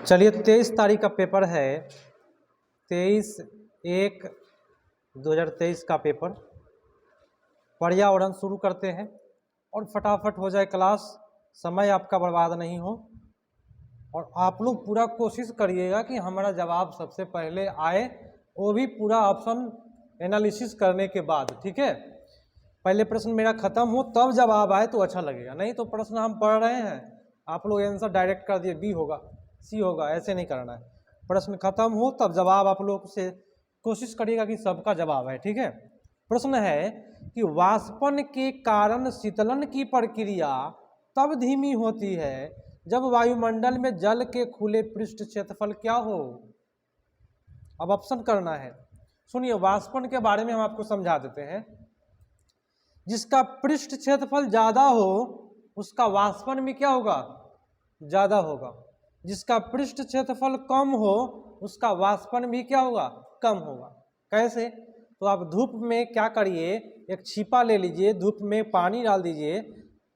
चलिए 23 तारीख का पेपर है, 23/1/2023 का पेपर। पर्यावरण शुरू करते हैं और फटाफट हो जाए क्लास, समय आपका बर्बाद नहीं हो। और आप लोग पूरा कोशिश करिएगा कि हमारा जवाब सबसे पहले आए, वो भी पूरा ऑप्शन एनालिसिस करने के बाद, ठीक है। पहले प्रश्न मेरा खत्म हो तब जवाब आए तो अच्छा लगेगा, नहीं तो प्रश्न हम पढ़ रहे हैं, आप लोग आंसर डायरेक्ट कर दिए बी होगा सी होगा, ऐसे नहीं करना है। प्रश्न खत्म हो तब जवाब आप लोग से कोशिश करिएगा कि सबका जवाब है, ठीक है। प्रश्न है कि वाष्पन के कारण शीतलन की प्रक्रिया तब धीमी होती है जब वायुमंडल में जल के खुले पृष्ठ क्षेत्रफल क्या हो। अब ऑप्शन करना है। सुनिए, वाष्पन के बारे में हम आपको समझा देते हैं। जिसका पृष्ठ क्षेत्रफल ज्यादा हो उसका वाष्पन भी क्या होगा, ज्यादा होगा। जिसका पृष्ठ क्षेत्रफल कम हो उसका वाष्पन भी क्या होगा, कम होगा। कैसे? तो आप धूप में क्या करिए, एक छिपा ले लीजिए, धूप में पानी डाल दीजिए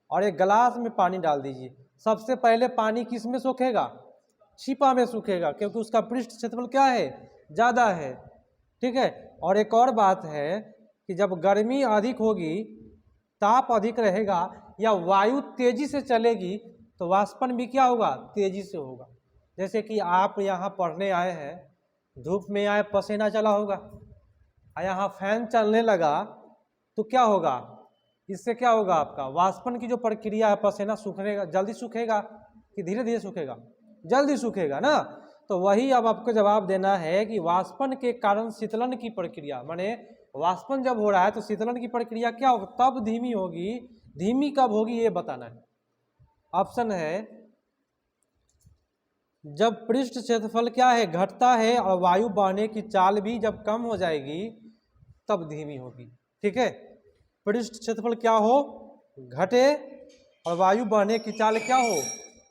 और एक गिलास में पानी डाल दीजिए। सबसे पहले पानी किस में सूखेगा, छिपा में सूखेगा, क्योंकि उसका पृष्ठ क्षेत्रफल क्या है, ज़्यादा है, ठीक है। और एक और बात है कि जब गर्मी अधिक होगी, ताप अधिक रहेगा या वायु तेजी से चलेगी तो वाष्पन भी क्या होगा, तेजी से होगा। जैसे कि आप यहाँ पढ़ने आए हैं, धूप में आए, पसीना चला होगा, यहाँ फैन चलने लगा तो क्या होगा, इससे क्या होगा, आपका वाष्पन की जो प्रक्रिया है, पसीना सूखेगा, जल्दी सूखेगा कि धीरे धीरे सूखेगा, जल्दी सूखेगा ना। तो वही अब आपको जवाब देना है कि वाष्पन के कारण शीतलन की प्रक्रिया, माने वाष्पन जब हो रहा है तो शीतलन की प्रक्रिया क्या होगी, तब धीमी होगी। धीमी कब होगी ये बताना है। ऑप्शन है जब पृष्ठ क्षेत्रफल क्या है, घटता है और वायु बहने की चाल भी जब कम हो जाएगी तब धीमी होगी, ठीक है। पृष्ठ क्षेत्रफल क्या हो, घटे और वायु बहने की चाल क्या हो,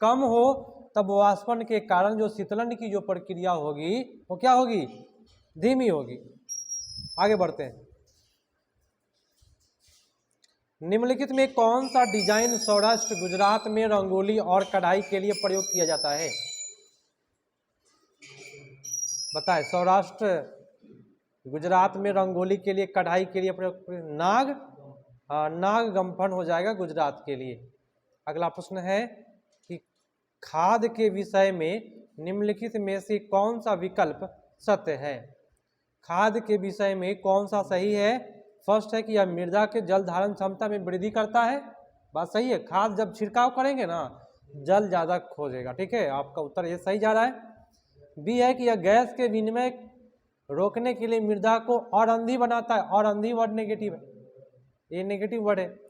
कम हो, तब वाष्पन के कारण जो शीतलन की जो प्रक्रिया होगी वो क्या होगी, धीमी होगी। आगे बढ़ते हैं। निम्नलिखित में कौन सा डिजाइन सौराष्ट्र गुजरात में रंगोली और कढ़ाई के लिए प्रयोग किया जाता है, बताएं। सौराष्ट्र गुजरात में रंगोली के लिए, कढ़ाई के लिए प्रयोग, नाग गम्फन हो जाएगा गुजरात के लिए। अगला प्रश्न है कि खाद के विषय में निम्नलिखित में से कौन सा विकल्प सत्य है। खाद के विषय में कौन सा सही है। फर्स्ट है कि यह मृदा के जल धारण क्षमता में वृद्धि करता है, बात सही है। खाद जब छिड़काव करेंगे ना, जल ज्यादा खोजेगा, ठीक है, आपका उत्तर ये सही जा रहा है। बी है कि यह गैस के विनिमय रोकने के लिए मृदा को और अंधी बनाता है, और अंधी वर्ड नेगेटिव है, ये नेगेटिव वर्ड है।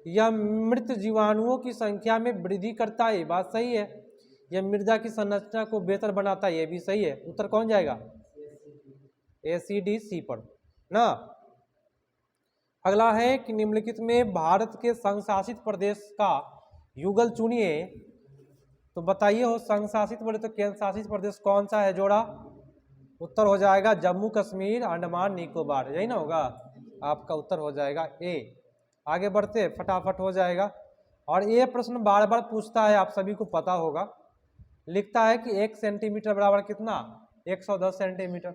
यह मृत जीवाणुओं की संख्या में वृद्धि करता है, बात सही है। यह मृदा की संरचना को बेहतर बनाता है, ये भी सही है। उत्तर कौन जाएगा, ए सी डी सी पर ना। अगला है कि निम्नलिखित में भारत के संघ शासित प्रदेश का युगल चुनिए। तो बताइए, हो संघ शासित बोले तो केंद्र शासित प्रदेश कौन सा है जोड़ा। उत्तर हो जाएगा जम्मू कश्मीर अंडमान निकोबार, यही ना होगा, आपका उत्तर हो जाएगा ए। आगे बढ़ते, फटाफट हो जाएगा। और ये प्रश्न बार बार पूछता है, आप सभी को पता होगा। लिखता है कि 1 सेंटीमीटर बराबर कितना, 110 सेंटीमीटर।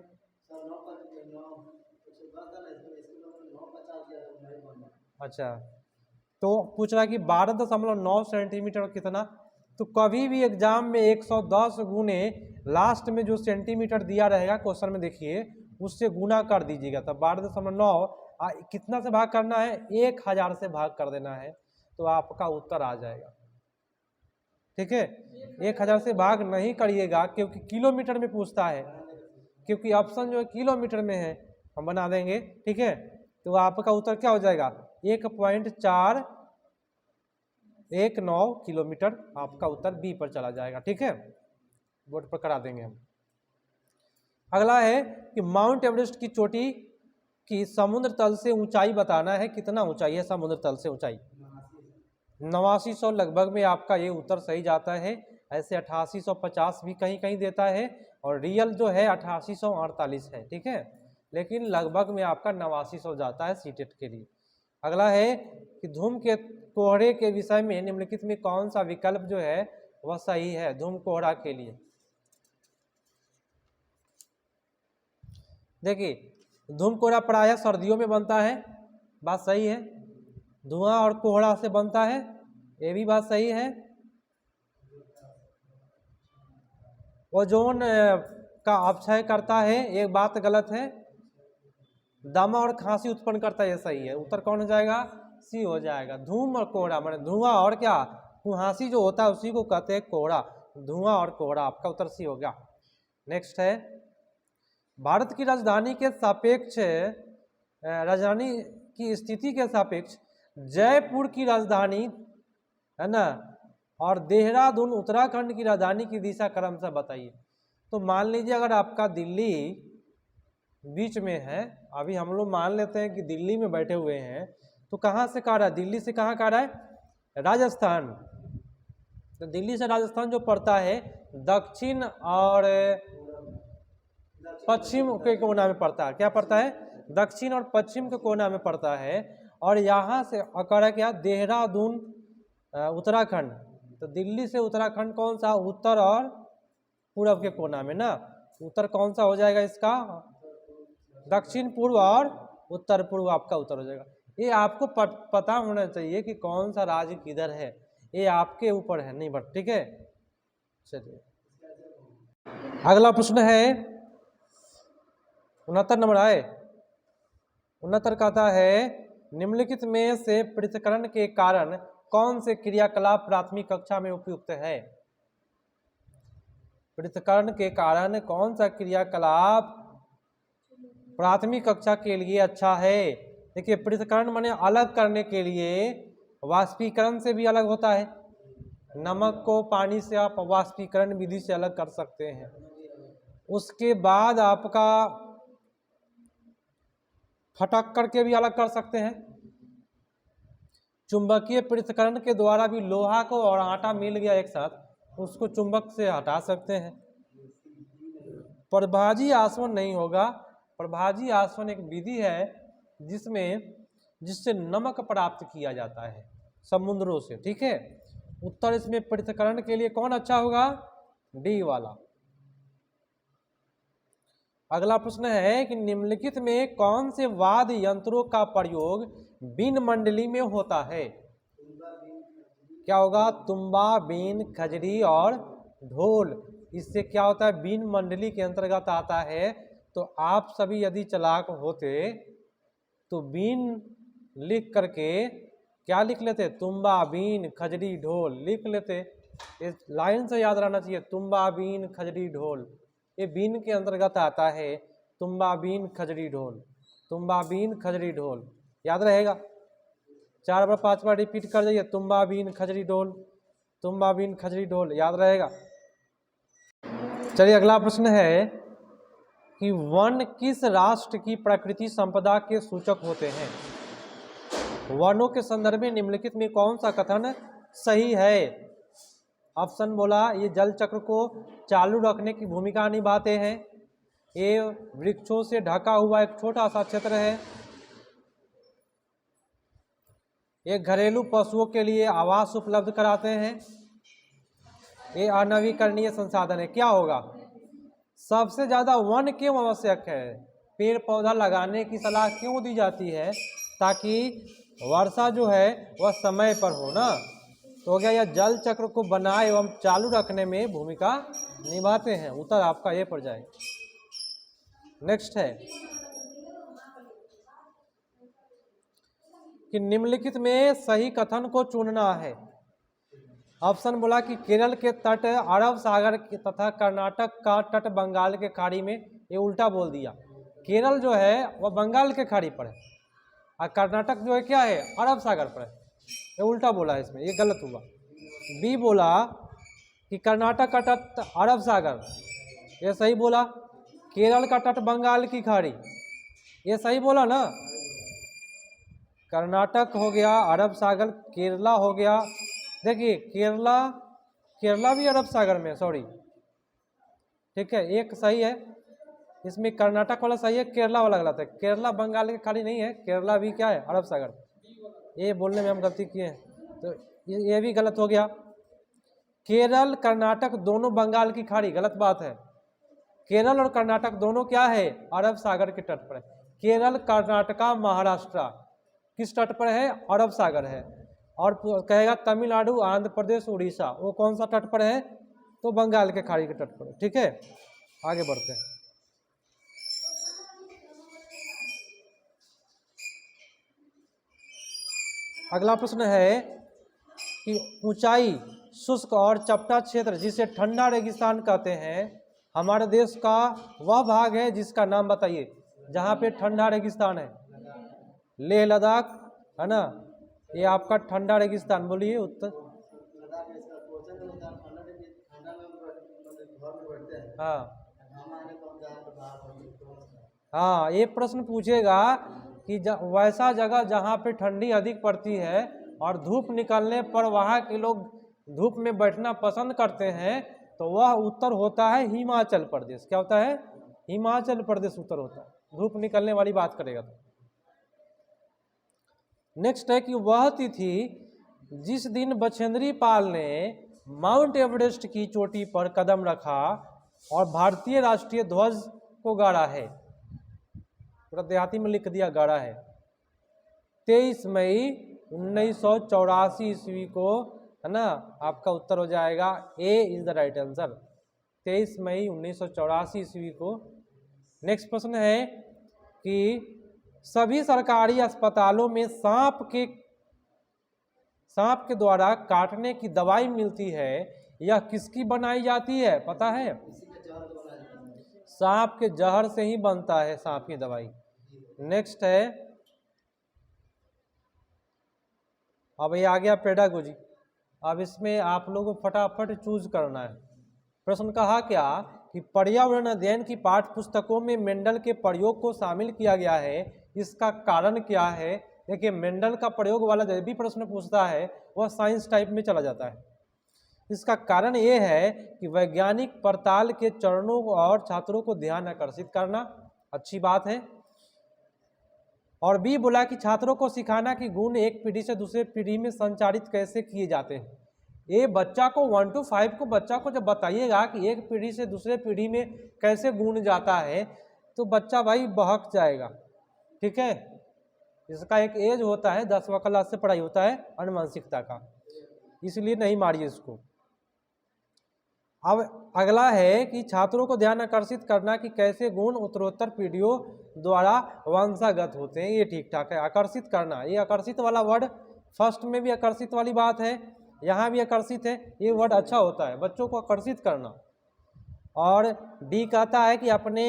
अच्छा, तो पूछ रहा है कि 12.9 सेंटीमीटर कितना। तो कभी भी एग्जाम में 110 गुने लास्ट में जो सेंटीमीटर दिया रहेगा क्वेश्चन में, देखिए उससे गुना कर दीजिएगा। तब 12.9 कितना से भाग करना है, 1000 से भाग कर देना है, तो आपका उत्तर आ जाएगा, ठीक है। 1000 से भाग नहीं करिएगा क्योंकि किलोमीटर में पूछता है, क्योंकि ऑप्शन जो है किलोमीटर में है, हम बना देंगे, ठीक है। तो आपका उत्तर क्या हो जाएगा, 1.419 किलोमीटर, आपका उत्तर बी पर चला जाएगा, ठीक है। बोर्ड पर करा देंगे हम। अगला है कि माउंट एवरेस्ट की चोटी की समुद्र तल से ऊंचाई बताना है, कितना ऊंचाई है समुद्र तल से ऊंचाई। 8900 लगभग में आपका ये उत्तर सही जाता है। ऐसे 8850 भी कहीं कहीं देता है, और रियल जो है 8848 है, ठीक है, लेकिन लगभग में आपका 8900 जाता है सीटेट के लिए। अगला है कि धूम के कोहरे के विषय में निम्नलिखित में कौन सा विकल्प जो है वह सही है धूम कोहरा के लिए। देखिए धूम कोहरा प्रायः सर्दियों में बनता है, बात सही है। धुआं और कोहरा से बनता है, ये भी बात सही है। ओजोन का अपक्षय करता है, एक बात गलत है। दमा और खांसी उत्पन्न करता है, ये सही है। उत्तर कौन हो जाएगा? सी हो जाएगा। धूम और कोहरा माने धुआं और क्या, कुहासी जो होता है उसी को कहते हैं कोहरा। धुआं और कोहरा, आपका उत्तर सी हो गया। नेक्स्ट है, भारत की राजधानी के सापेक्ष, राजधानी की स्थिति के सापेक्ष जयपुर की राजधानी है ना और देहरादून उत्तराखंड की राजधानी की दिशा क्रमशः बताइए। तो मान लीजिए अगर आपका दिल्ली बीच में है, अभी हम लोग मान लेते हैं कि दिल्ली में बैठे हुए हैं, तो कहाँ से कह रहा है? दिल्ली से कहाँ कह रहा है? राजस्थान। तो दिल्ली से राजस्थान जो पड़ता है दक्षिण और पश्चिम के कोना में पड़ता है। क्या पड़ता है? दक्षिण और पश्चिम के कोना में पड़ता है। और यहाँ से अकर है क्या? देहरादून उत्तराखंड। तो दिल्ली से उत्तराखंड कौन सा? उत्तर और पूर्व के कोना में ना। उत्तर कौन सा हो जाएगा इसका? दक्षिण पूर्व और उत्तर पूर्व आपका उत्तर हो जाएगा। ये आपको पता होना चाहिए कि कौन सा राज्य किधर है, ये आपके ऊपर है नहीं बट, ठीक है। चलिए अगला प्रश्न है 69 नंबर आए। 69 कहता है निम्नलिखित में से पृथक्करण के कारण कौन से क्रियाकलाप प्राथमिक कक्षा में उपयुक्त है? पृथक्करण के कारण कौन सा क्रियाकलाप प्राथमिक कक्षा के लिए अच्छा है? देखिए पृथक्करण माने अलग करने के लिए, वाष्पीकरण से भी अलग होता है। नमक को पानी से आप वाष्पीकरण विधि से अलग कर सकते हैं। उसके बाद आपका फटक करके भी अलग कर सकते हैं। चुंबकीय पृथक्करण के द्वारा भी लोहा को और आटा मिल गया एक साथ, उसको चुंबक से हटा सकते हैं। प्रभाजी आसवन नहीं होगा। प्रभाजी आसवन एक विधि है जिससे नमक प्राप्त किया जाता है समुद्रों से, ठीक है। उत्तर इसमें पृथक्करण के लिए कौन अच्छा होगा? डी वाला। अगला प्रश्न है कि निम्नलिखित में कौन से वाद्य यंत्रों का प्रयोग बीन मंडली में होता है? क्या होगा? तुम्बा, बीन, खजरी और ढोल। इससे क्या होता है? बीन मंडली के अंतर्गत आता है। तो आप सभी यदि चालाक होते तो बीन लिख करके क्या लिख लेते? तुम्बा, बीन, खजरी, ढोल लिख लेते। इस लाइन से याद रहना चाहिए, तुम्बा, बीन, खजरी, ढोल। ये बीन के अंतर्गत आता है। तुम्बा, बीन, खजरी, ढोल। तुम्बा, बीन, खजरी, ढोल याद रहेगा। 4 बार 5 बार रिपीट कर जाइए, तुम्बा, बीन, खजरी, ढोल। तुम्बा, बीन, खजरी, ढोल याद रहेगा। चलिए अगला प्रश्न है कि वन किस राष्ट्र की प्रकृति संपदा के सूचक होते हैं? वनों के संदर्भ में निम्नलिखित में कौन सा कथन सही है? ऑप्शन बोला, ये जल चक्र को चालू रखने की भूमिका निभाते हैं। ये वृक्षों से ढका हुआ एक छोटा सा क्षेत्र है। ये घरेलू पशुओं के लिए आवास उपलब्ध कराते हैं। ये अनवीकरणीय संसाधन है। क्या होगा? सबसे ज्यादा वन क्यों आवश्यक है? पेड़ पौधा लगाने की सलाह क्यों दी जाती है? ताकि वर्षा जो है वह समय पर हो ना। तो हो गया, यह जल चक्र को बनाए एवं चालू रखने में भूमिका निभाते हैं। उत्तर आपका ये पड़ जाए। नेक्स्ट है कि निम्नलिखित में सही कथन को चुनना है। ऑप्शन बोला कि केरल के तट अरब सागर तथा कर्नाटक का तट बंगाल के खाड़ी में। ये उल्टा बोल दिया। केरल जो है वह बंगाल के खाड़ी पर है और कर्नाटक जो है क्या है? अरब सागर पर है। ये उल्टा बोला है, इसमें ये गलत हुआ। बी बोला कि कर्नाटक का तट अरब सागर, ये सही बोला। केरल का तट बंगाल की खाड़ी, ये सही बोला ना। कर्नाटक हो गया, अरब सागर, केरला हो गया। देखिए केरला भी अरब सागर में, सॉरी, ठीक है, एक सही है। इसमें कर्नाटक वाला सही है, केरला वाला गलत है। केरला बंगाल की खाड़ी नहीं है, केरला भी क्या है? अरब सागर। ये बोलने में हम गलती किए हैं, तो ये भी गलत हो गया। केरल कर्नाटक दोनों बंगाल की खाड़ी, गलत बात है। केरल और कर्नाटक दोनों क्या है, अरब सागर के तट पर है। केरल, कर्नाटका, महाराष्ट्र किस तट पर है, अरब सागर है। और कहेगा तमिलनाडु, आंध्र प्रदेश, उड़ीसा, वो कौन सा तट पर है, तो बंगाल के खाड़ी के तट पर है। ठीक है, आगे बढ़ते हैं। अगला प्रश्न है कि ऊंचाई, शुष्क और चपटा क्षेत्र जिसे ठंडा रेगिस्तान कहते हैं, हमारे देश का वह भाग है जिसका नाम बताइए जहाँ पे ठंडा रेगिस्तान है। लेह लद्दाख है ना, ये आपका ठंडा रेगिस्तान। बोलिए उत्तर। हाँ हाँ, ये प्रश्न पूछेगा कि वैसा जगह जहाँ पे ठंडी अधिक पड़ती है और धूप निकलने पर वहाँ के लोग धूप में बैठना पसंद करते हैं, तो वह उत्तर होता है हिमाचल प्रदेश। क्या होता है, हिमाचल प्रदेश उत्तर होता है, धूप निकलने वाली बात करेगा तो। नेक्स्ट है कि वह तिथि जिस दिन बछेंद्री पाल ने माउंट एवरेस्ट की चोटी पर कदम रखा और भारतीय राष्ट्रीय ध्वज को गाड़ा है, पूरा देहाती में लिख दिया, गाड़ा है। 23 मई 1984 ईस्वी को, है ना, आपका उत्तर हो जाएगा ए इज द राइट आंसर, 23 मई 1984 ईस्वी को। नेक्स्ट प्रश्न है कि सभी सरकारी अस्पतालों में सांप के द्वारा काटने की दवाई मिलती है, यह किसकी बनाई जाती है, पता है? सांप के जहर से ही बनता है सांप की दवाई। नेक्स्ट है, अब ये आ गया पेडागोजी। अब इसमें आप लोगों को फटाफट चूज करना है। प्रश्न कहा क्या कि पर्यावरण अध्ययन की पाठ्य पुस्तकों में मेंडल के प्रयोग को शामिल किया गया है, इसका कारण क्या है? देखिए, मेंडल का प्रयोग वाला जब भी प्रश्न पूछता है वह साइंस टाइप में चला जाता है। इसका कारण ये है कि वैज्ञानिक पड़ताल के चरणों और छात्रों को ध्यान आकर्षित करना, अच्छी बात है। और बी बोला कि छात्रों को सिखाना कि गुण एक पीढ़ी से दूसरे पीढ़ी में संचारित कैसे किए जाते हैं। ये बच्चा को 1 to 5 को बच्चा को जब बताइएगा कि एक पीढ़ी से दूसरे पीढ़ी में कैसे गुण जाता है, तो बच्चा भाई बहक जाएगा। ठीक है, इसका एक एज होता है, 10वां क्लास से पढ़ाई होता है अनुवांशिकता का, इसलिए नहीं मारिए इसको। अब अगला है कि छात्रों को ध्यान आकर्षित करना कि कैसे गुण उत्तरोत्तर पीढ़ियों द्वारा वंशागत होते हैं, ये ठीक ठाक है। आकर्षित करना, ये आकर्षित वाला वर्ड फर्स्ट में भी आकर्षित वाली बात है, यहाँ भी आकर्षित है, ये वर्ड अच्छा होता है, बच्चों को आकर्षित करना। और डी कहता है कि अपने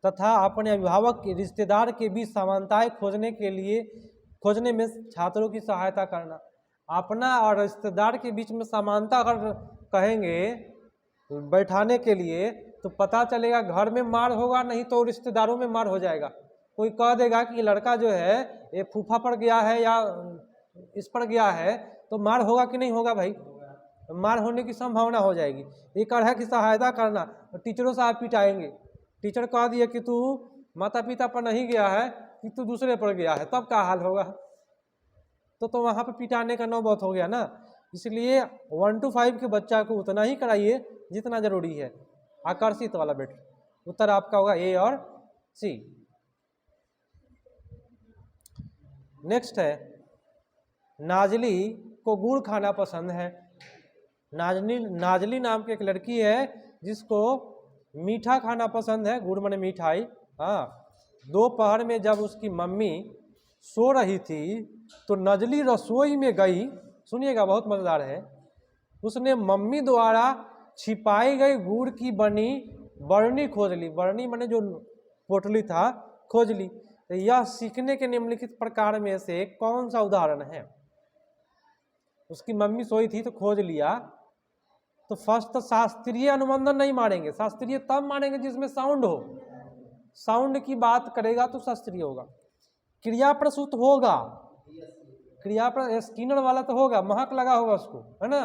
तथा अपने अभिभावक के रिश्तेदार के बीच समानताएं खोजने में छात्रों की सहायता करना। अपना और रिश्तेदार के बीच में समानता अगर कहेंगे बैठाने के लिए, तो पता चलेगा घर में मार होगा, नहीं तो रिश्तेदारों में मार हो जाएगा। कोई कह देगा कि लड़का जो है ये फूफा पर गया है या इस पर गया है, तो मार होगा कि नहीं होगा भाई? मार होने की संभावना हो जाएगी। ये कह रहा है कि सहायता करना, तो टीचरों साहब पिटाएंगे। टीचर कह दिए कि तू माता पिता पर नहीं गया है, कि तू दूसरे पर गया है, तब क्या हाल होगा? तो वहाँ पर पिटाने का नौबत हो गया ना। इसलिए 1 to 5 के बच्चा को उतना ही कराइए जितना जरूरी है। आकर्षित वाला बेटा, उत्तर आपका होगा ए और सी। नेक्स्ट है, नाजली को गुड़ खाना पसंद है। नाजली नाम की एक लड़की है जिसको मीठा खाना पसंद है, गुड़ माने मिठाई। हाँ, दोपहर में जब उसकी मम्मी सो रही थी तो नजली रसोई में गई, सुनिएगा बहुत मजेदार है। उसने मम्मी द्वारा छिपाई गई गुड़ की बनी बरनी खोज ली। बरनी माने जो पोटली था, खोज ली। तो यह सीखने के निम्नलिखित प्रकार में से कौन सा उदाहरण है? उसकी मम्मी सोई थी तो खोज लिया, तो फर्स्ट तो शास्त्रीय अनुबंधन नहीं मानेंगे। शास्त्रीय तब मानेंगे जिसमें साउंड हो, साउंड की बात करेगा तो शास्त्रीय होगा। क्रिया प्रसूत होगा, क्रिया पर स्किनर वाला तो होगा, महक लगा होगा उसको, है ना,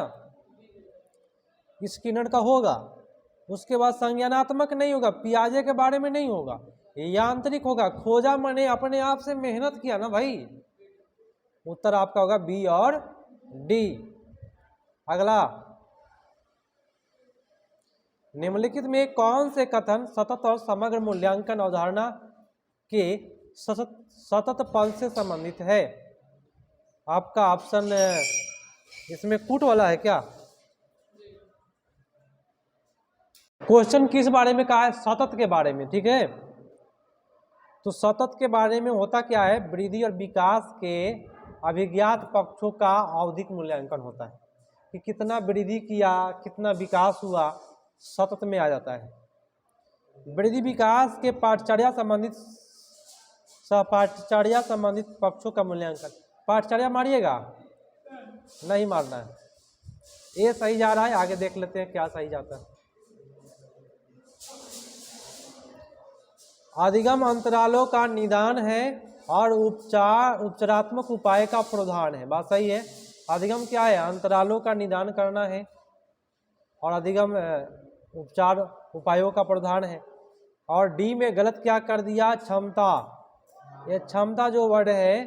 स्किनर का होगा। उसके बाद संज्ञानात्मक नहीं होगा, पियाजे के बारे में नहीं होगा, यांत्रिक होगा। खोजा मैंने अपने आप से मेहनत किया ना भाई। उत्तर आपका होगा बी और डी। अगला, निम्नलिखित में कौन से कथन सतत और समग्र मूल्यांकन अवधारणा के सतत पल से संबंधित है? आपका ऑप्शन इसमें कूट वाला है क्या? क्वेश्चन किस बारे में कहा है? सतत के बारे में, ठीक है। तो सतत के बारे में होता क्या है, वृद्धि और विकास के अभिज्ञात पक्षों का आवधिक मूल्यांकन होता है कि कितना वृद्धि किया, कितना विकास हुआ, सतत में आ जाता है। वृद्धि विकास के पाठचर्या संबंधित पाठचर्या संबंधित पक्षों का मूल्यांकन। पाठचर्या मारिएगा, नहीं मारना है। ये सही जा रहा है, आगे देख लेते हैं क्या सही जाता है। अधिगम अंतरालों का निदान है और उपचारात्मक उपाय का प्रधान है। बात सही है। अधिगम क्या है? अंतरालों का निदान करना है और अधिगम उपचार उपायों का प्रधान है। और डी में गलत क्या कर दिया? क्षमता। ये क्षमता जो वर्ड है,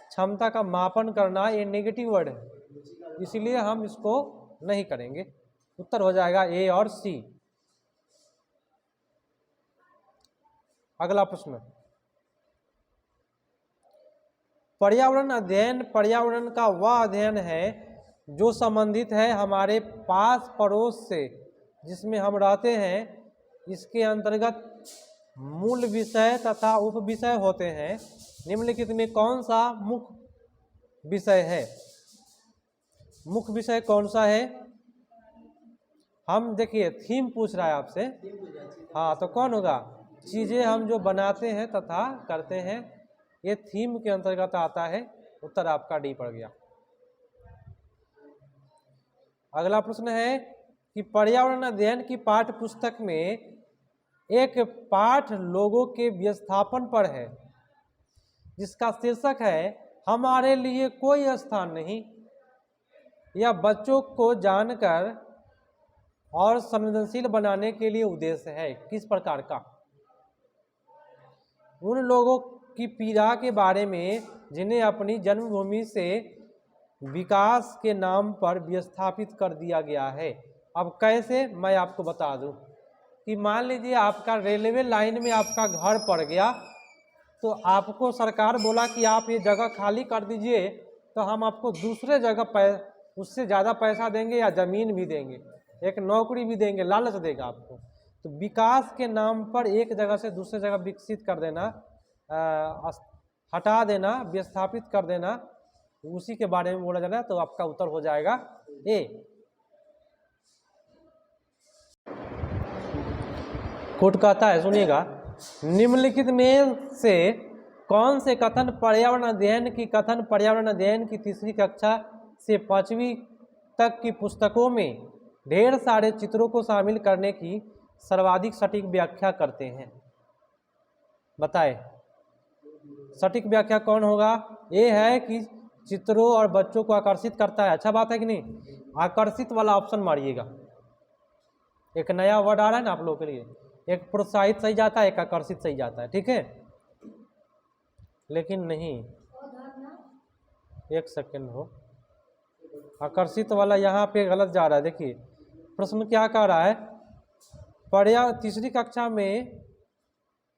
क्षमता का मापन करना, ये नेगेटिव वर्ड है, इसलिए हम इसको नहीं करेंगे। उत्तर हो जाएगा ए और सी। अगला प्रश्न, पर्यावरण अध्ययन पर्यावरण का वह अध्ययन है जो संबंधित है हमारे पास पड़ोस से जिसमें हम रहते हैं। इसके अंतर्गत मूल विषय तथा उप विषय होते हैं। निम्नलिखित में कौन सा मुख्य विषय है? मुख्य विषय कौन सा है? हम देखिए थीम पूछ रहा है आपसे। हाँ, तो कौन होगा? चीजें हम जो बनाते हैं तथा करते हैं, ये थीम के अंतर्गत आता है। उत्तर आपका डी पड़ गया। अगला प्रश्न है कि पर्यावरण अध्ययन की पाठ्य पुस्तक में एक पाठ लोगों के व्यवस्थापन पर है जिसका शीर्षक है हमारे लिए कोई स्थान नहीं। यह बच्चों को जानकर और संवेदनशील बनाने के लिए उद्देश्य है। किस प्रकार का? उन लोगों की पीड़ा के बारे में जिन्हें अपनी जन्मभूमि से विकास के नाम पर विस्थापित कर दिया गया है। अब कैसे, मैं आपको बता दूं कि मान लीजिए आपका रेलवे लाइन में आपका घर पड़ गया, तो आपको सरकार बोला कि आप ये जगह खाली कर दीजिए, तो हम आपको दूसरे जगह उससे ज़्यादा पैसा देंगे या ज़मीन भी देंगे, एक नौकरी भी देंगे, लालच देगा आपको। तो विकास के नाम पर एक जगह से दूसरे जगह विकसित कर देना, हटा देना, विस्थापित कर देना, उसी के बारे में बोला जाना। तो आपका उत्तर हो जाएगा ए। कोट कहता है, सुनिएगा, निम्नलिखित में से कौन से कथन पर्यावरण अध्ययन की तीसरी कक्षा से 5वीं तक की पुस्तकों में ढेर सारे चित्रों को शामिल करने की सर्वाधिक सटीक व्याख्या करते हैं? बताए, सटीक व्याख्या कौन होगा? ये है कि चित्रों और बच्चों को आकर्षित करता है। अच्छा बात है कि नहीं? आकर्षित वाला ऑप्शन मारिएगा। एक नया वर्ड आ रहा है ना आप लोगों के लिए, एक प्रोत्साहित सही जाता है, एक आकर्षित सही जाता है, ठीक है। लेकिन नहीं, एक सेकंड हो, आकर्षित वाला यहाँ पे गलत जा रहा है। देखिए प्रश्न क्या कह रहा है, तीसरी कक्षा में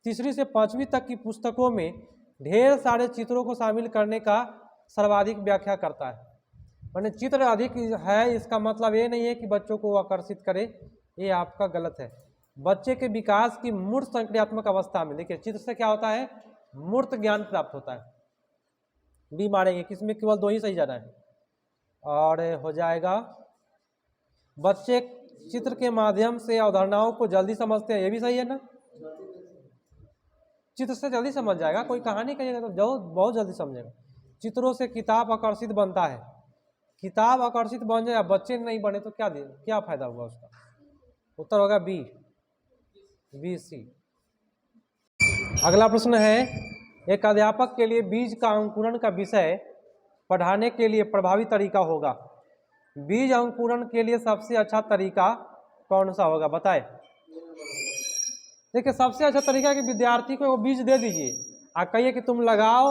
3री से 5वीं तक की पुस्तकों में ढेर सारे चित्रों को शामिल करने का सर्वाधिक व्याख्या करता है। माने चित्र अधिक है, इसका मतलब ये नहीं है कि बच्चों को आकर्षित करे, ये आपका गलत है। बच्चे के विकास की मूर्त संक्रियात्मक अवस्था में, देखिए चित्र से क्या होता है? मूर्त ज्ञान प्राप्त होता है। बी मारेंगे, किसमें केवल 2 ही सही जाना है और हो जाएगा। बच्चे चित्र के माध्यम से अवधारणाओं को जल्दी समझते हैं, ये भी सही है ना। चित्र से जल्दी समझ जाएगा, कोई कहानी कहिएगा तो बहुत जल्दी समझेगा। चित्रों से किताब आकर्षित बनता है। किताब आकर्षित बन जाए, बच्चे नहीं बने तो क्या फायदा हुआ उसका? उत्तर होगा बी, सी। अगला प्रश्न है, एक अध्यापक के लिए बीज का अंकुरण का विषय पढ़ाने के लिए प्रभावी तरीका होगा। बीज अंकुरण के लिए सबसे अच्छा तरीका कौन सा होगा? बताएं। देखिए सबसे अच्छा तरीका कि विद्यार्थी को वो बीज दे दीजिए और कहिए कि तुम लगाओ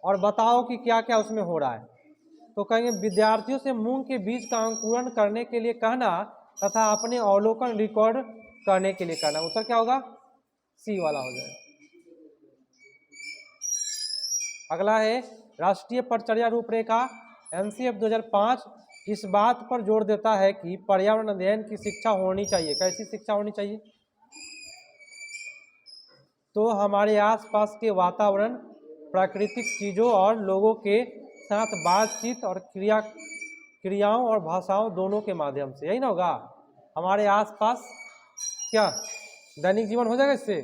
और बताओ कि क्या क्या उसमें हो रहा है। तो कहेंगे विद्यार्थियों से मूंग के बीज का अंकुरण करने के लिए कहना तथा अपने अवलोकन रिकॉर्ड करने के लिए करना। उत्तर क्या होगा? सी वाला हो जाएगा। अगला है राष्ट्रीय पटचर्या रूपरेखा एनसीएफ 2005 इस बात पर जोर देता है कि पर्यावरण अध्ययन की शिक्षा होनी चाहिए। कैसी शिक्षा होनी चाहिए? तो हमारे आसपास के वातावरण, प्राकृतिक चीजों और लोगों के साथ बातचीत और क्रियाओं और भाषाओं दोनों के माध्यम से, यही ना होगा? हमारे आसपास क्या दैनिक जीवन हो जाएगा इससे?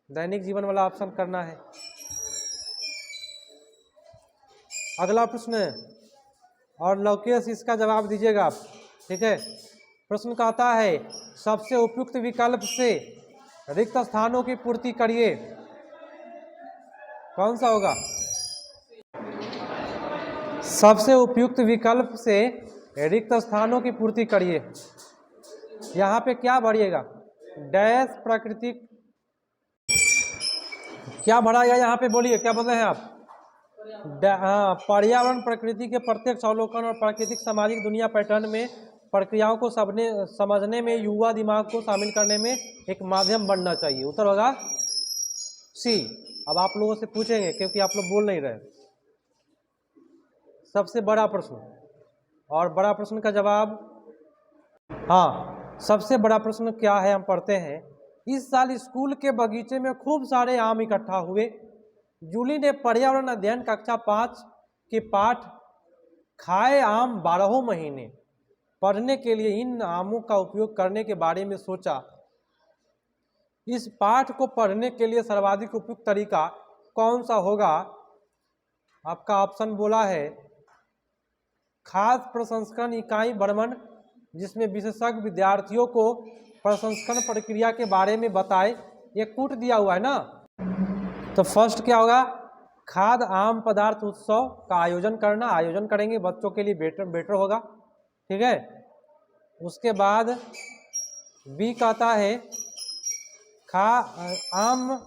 दैनिक जीवन वाला ऑप्शन करना है। अगला प्रश्न है और लवकेश इसका जवाब दीजिएगा आप, ठीक है। प्रश्न कहता है सबसे उपयुक्त विकल्प से रिक्त स्थानों की पूर्ति करिए। कौन सा होगा? सबसे उपयुक्त विकल्प से रिक्त स्थानों की पूर्ति करिए। यहाँ पे क्या भरिएगा? डैश प्राकृतिक, क्या भरा गया यहाँ पे? बोलिए क्या बोल रहे हैं आप? हाँ, पर्यावरण प्रकृति के प्रत्यक्ष अवलोकन और प्राकृतिक सामाजिक दुनिया पैटर्न में प्रक्रियाओं को समझने में युवा दिमाग को शामिल करने में एक माध्यम बनना चाहिए। उत्तर होगा सी। अब आप लोगों से पूछेंगे क्योंकि आप लोग बोल नहीं रहे। सबसे बड़ा प्रश्न, और बड़ा प्रश्न का जवाब, हाँ सबसे बड़ा प्रश्न क्या है हम पढ़ते हैं। इस साल स्कूल के बगीचे में खूब सारे आम इकट्ठा हुए। जूली ने पर्यावरण अध्ययन कक्षा 5 के पाठ खाए आम 12 महीने पढ़ने के लिए इन आमों का उपयोग करने के बारे में सोचा। इस पाठ को पढ़ने के लिए सर्वाधिक उपयुक्त तरीका कौन सा होगा? आपका ऑप्शन बोला है खाद्य प्रसंस्करण इकाई भ्रमण, जिसमें विशेषज्ञ विद्यार्थियों को प्रसंस्करण प्रक्रिया के बारे में बताए। ये कूट दिया हुआ है ना, तो फर्स्ट क्या होगा? खाद्य आम पदार्थ उत्सव का आयोजन करना, आयोजन करेंगे बच्चों के लिए बेटर होगा, ठीक है। उसके बाद बी कहता है आम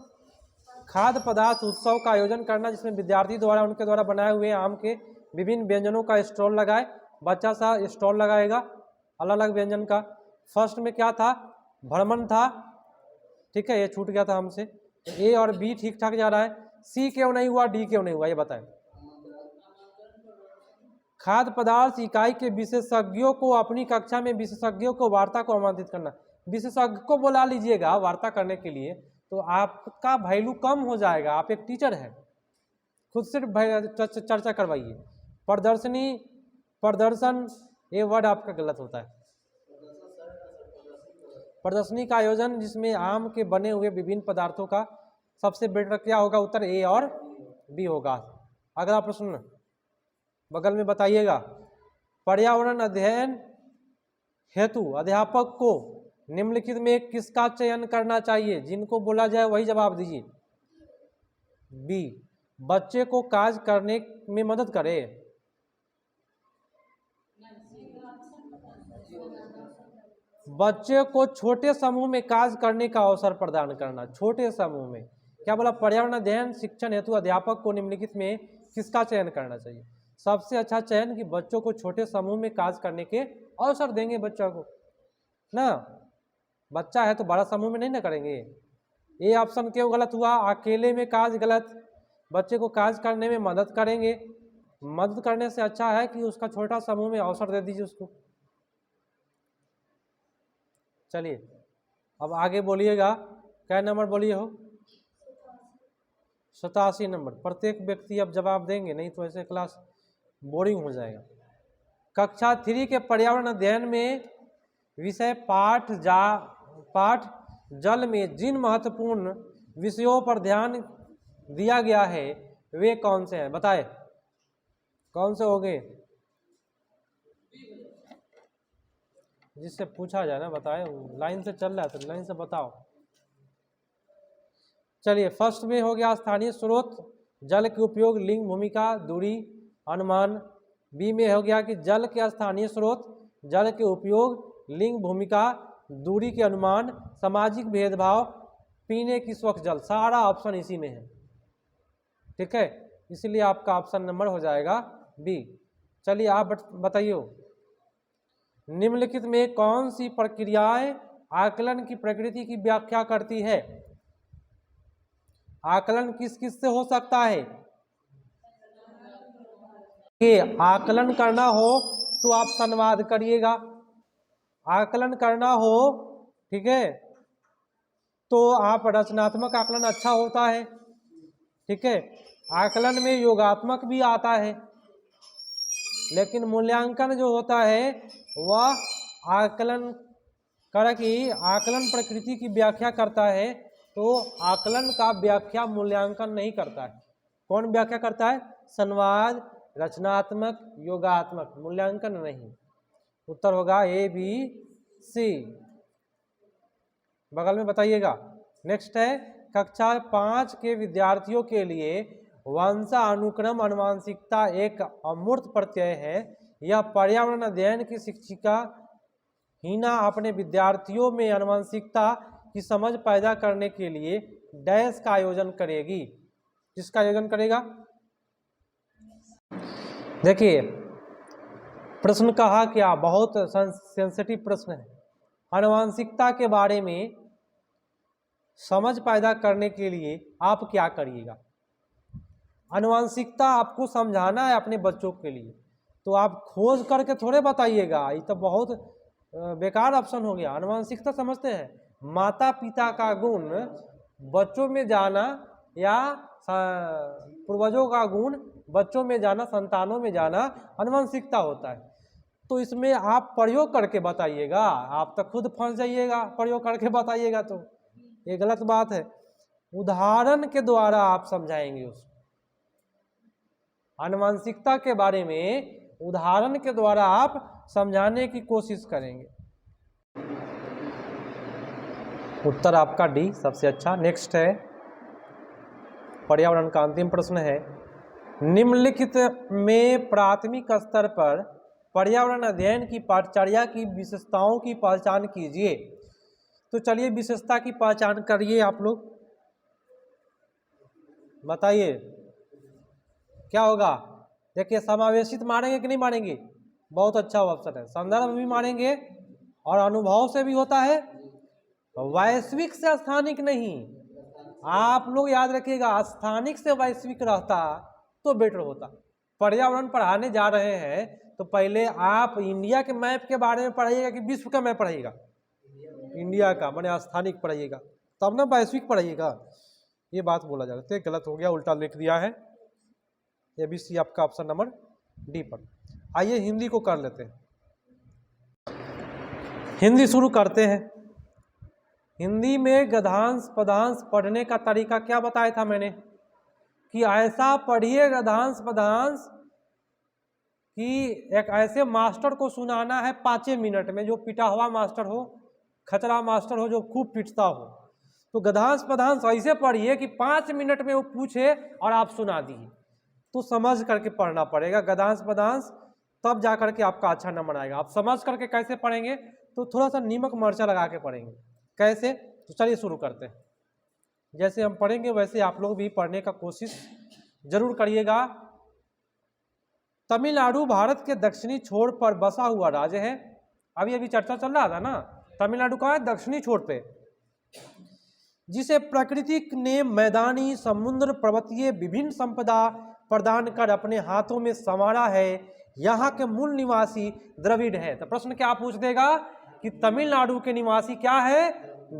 खाद्य पदार्थ उत्सव का आयोजन करना, जिसमें विद्यार्थी द्वारा उनके द्वारा बनाए हुए आम के विभिन्न व्यंजनों का स्टॉल लगाए। बच्चा सा स्टॉल लगाएगा अलग अलग व्यंजन का। फर्स्ट में क्या था? भ्रमण था, ठीक है, ये छूट गया था हमसे। ए और बी ठीक ठाक जा रहा है। सी क्यों नहीं हुआ, डी क्यों नहीं हुआ, ये बताएं। खाद्य पदार्थ इकाई के विशेषज्ञों को अपनी कक्षा में विशेषज्ञों को वार्ता को आमंत्रित करना। विशेषज्ञ को बुला लीजिएगा वार्ता करने के लिए, तो आपका वैल्यू कम हो जाएगा। आप एक टीचर हैं, खुद से चर्चा करवाइए। प्रदर्शन, ये वर्ड आपका गलत होता है। प्रदर्शनी का आयोजन जिसमें आम के बने हुए विभिन्न पदार्थों का, सबसे बेटर क्या होगा? उत्तर ए और बी होगा। अगला प्रश्न बगल में बताइएगा। पर्यावरण अध्ययन हेतु अध्यापक को निम्नलिखित में किसका चयन करना चाहिए? जिनको बोला जाए वही जवाब दीजिए। बी, बच्चे को कार्य करने में मदद करे। बच्चे को छोटे समूह में कार्य करने का अवसर प्रदान करना। छोटे समूह में क्या बोला? पर्यावरण अध्ययन शिक्षण हेतु अध्यापक को निम्नलिखित में किसका चयन करना चाहिए? सबसे अच्छा चयन कि बच्चों को छोटे समूह में कार्य करने के अवसर देंगे बच्चों को ना। बच्चा है तो बड़ा समूह में नहीं ना करेंगे। ये ऑप्शन क्यों गलत हुआ? अकेले में कार्य गलत। बच्चे को कार्य करने में मदद करेंगे। मदद करने से अच्छा है कि उसका छोटा समूह में अवसर दे दीजिए उसको। चलिए अब आगे बोलिएगा। क्या नंबर बोलिए हो? 87 नंबर। प्रत्येक व्यक्ति अब जवाब देंगे, नहीं तो ऐसे क्लास बोरिंग हो जाएगा। कक्षा 3 के पर्यावरण अध्ययन में विषय पाठ जल में जिन महत्वपूर्ण विषयों पर ध्यान दिया गया है वे कौन से हैं? बताए कौन से हो गए? जिससे पूछा जाए ना, बताए। लाइन से चल रहा है तो लाइन से बताओ। चलिए, फर्स्ट में हो गया स्थानीय स्रोत, जल के उपयोग, लिंग, भूमिका, दूरी, अनुमान। बी में हो गया कि जल के स्थानीय स्रोत, जल के उपयोग, लिंग, भूमिका, दूरी के अनुमान, सामाजिक भेदभाव, पीने की स्वच्छ जल। सारा ऑप्शन इसी में है, ठीक है। इसलिए आपका ऑप्शन नंबर हो जाएगा बी। चलिए आप बताइए। निम्नलिखित में कौन सी प्रक्रियाएं आकलन की प्रकृति की व्याख्या करती है? आकलन किस किस से हो सकता है? कि आकलन करना हो तो आप संवाद करिएगा, आकलन करना हो, ठीक है, तो आप रचनात्मक आकलन अच्छा होता है, ठीक है। आकलन में योगात्मक भी आता है, लेकिन मूल्यांकन जो होता है वह आकलन प्रकृति की व्याख्या करता है, तो आकलन का व्याख्या मूल्यांकन नहीं करता है। कौन व्याख्या करता है? संवाद, रचनात्मक, योगात्मक, मूल्यांकन नहीं। उत्तर होगा ए, बी, सी। बगल में बताइएगा। नेक्स्ट है, कक्षा 5 के विद्यार्थियों के लिए वंशानुक्रम आनुवंशिकता एक अमूर्त प्रत्यय है। यह पर्यावरण अध्ययन की शिक्षिका हिना अपने विद्यार्थियों में आनुवंशिकता की समझ पैदा करने के लिए डैश का आयोजन करेगी। किसका आयोजन करेगा? देखिए प्रश्न कहा क्या, बहुत सेंसिटिव प्रश्न है। आनुवंशिकता के बारे में समझ पैदा करने के लिए आप क्या करिएगा? आनुवंशिकता आपको समझाना है अपने बच्चों के लिए, तो आप खोज करके थोड़े बताइएगा, ये तो बहुत बेकार ऑप्शन हो गया। आनुवंशिकता समझते हैं, माता पिता का गुण बच्चों में जाना या पूर्वजों का गुण बच्चों में जाना, संतानों में जाना आनुवंशिकता होता है। तो इसमें आप प्रयोग करके बताइएगा, आप तो खुद फंस जाइएगा प्रयोग करके बताइएगा, तो ये गलत बात है। उदाहरण के द्वारा आप समझाएंगे उसको। आनुवंशिकता के बारे में उदाहरण के द्वारा आप समझाने की कोशिश करेंगे। उत्तर आपका डी सबसे अच्छा। नेक्स्ट है, पर्यावरण का अंतिम प्रश्न है, निम्नलिखित में प्राथमिक स्तर पर पर्यावरण अध्ययन की पाठचर्या की विशेषताओं की पहचान कीजिए। तो चलिए विशेषता की पहचान करिए आप लोग, बताइए क्या होगा। देखिए समावेशित मानेंगे कि नहीं मानेंगे? बहुत अच्छा ऑप्शन है। संदर्भ भी मानेंगे और अनुभव से भी होता है, वैश्विक से स्थानिक नहीं। आप लोग याद रखिएगा, स्थानिक से वैश्विक रहता तो बेटर होता। पर्यावरण पढ़ाने जा रहे हैं तो पहले आप इंडिया के मैप के बारे में पढ़ाइएगा कि विश्व का मैप पढ़ाइएगा? इंडिया का, माने स्थानिक पढ़ाइएगा, तब ना वैश्विक पढ़ाइएगा। ये बात बोला जा रहा है, गलत हो गया, उल्टा लिख दिया है। ये भी सी आपका ऑप्शन नंबर डी पर। आइए हिंदी को कर लेते हैं, हिंदी शुरू करते हैं। हिंदी में गद्यांश पदांश पढ़ने का तरीका क्या बताया था मैंने, कि ऐसा पढ़िए गद्यांश पदांश कि एक ऐसे मास्टर को सुनाना है 5 मिनट में, जो पिटा हुआ मास्टर हो, खतरा मास्टर हो, जो खूब पिटता हो। तो गद्यांश पदांश ऐसे पढ़िए कि 5 मिनट में वो पूछे और आप सुना दिए। तो समझ करके पढ़ना पड़ेगा गद्यांश पदांश, तब जा करके आपका अच्छा नंबर आएगा। आप समझ करके कैसे पढ़ेंगे? तो थोड़ा सा नीमक मर्चा लगा के पढ़ेंगे। कैसे? तो चलिए शुरू करते हैं। जैसे हम पढ़ेंगे वैसे आप लोग भी पढ़ने का कोशिश जरूर करिएगा। तमिलनाडु भारत के दक्षिणी छोर पर बसा हुआ राज्य है। अभी अभी चर्चा चल रहा था ना, तमिलनाडु का है दक्षिणी छोर पे, जिसे प्रकृति ने मैदानी, समुद्र, पर्वतीय विभिन्न संपदा प्रदान कर अपने हाथों में संवारा है। यहाँ के मूल निवासी द्रविड़ है। तो प्रश्न क्या पूछ देगा कि तमिलनाडु के निवासी क्या है?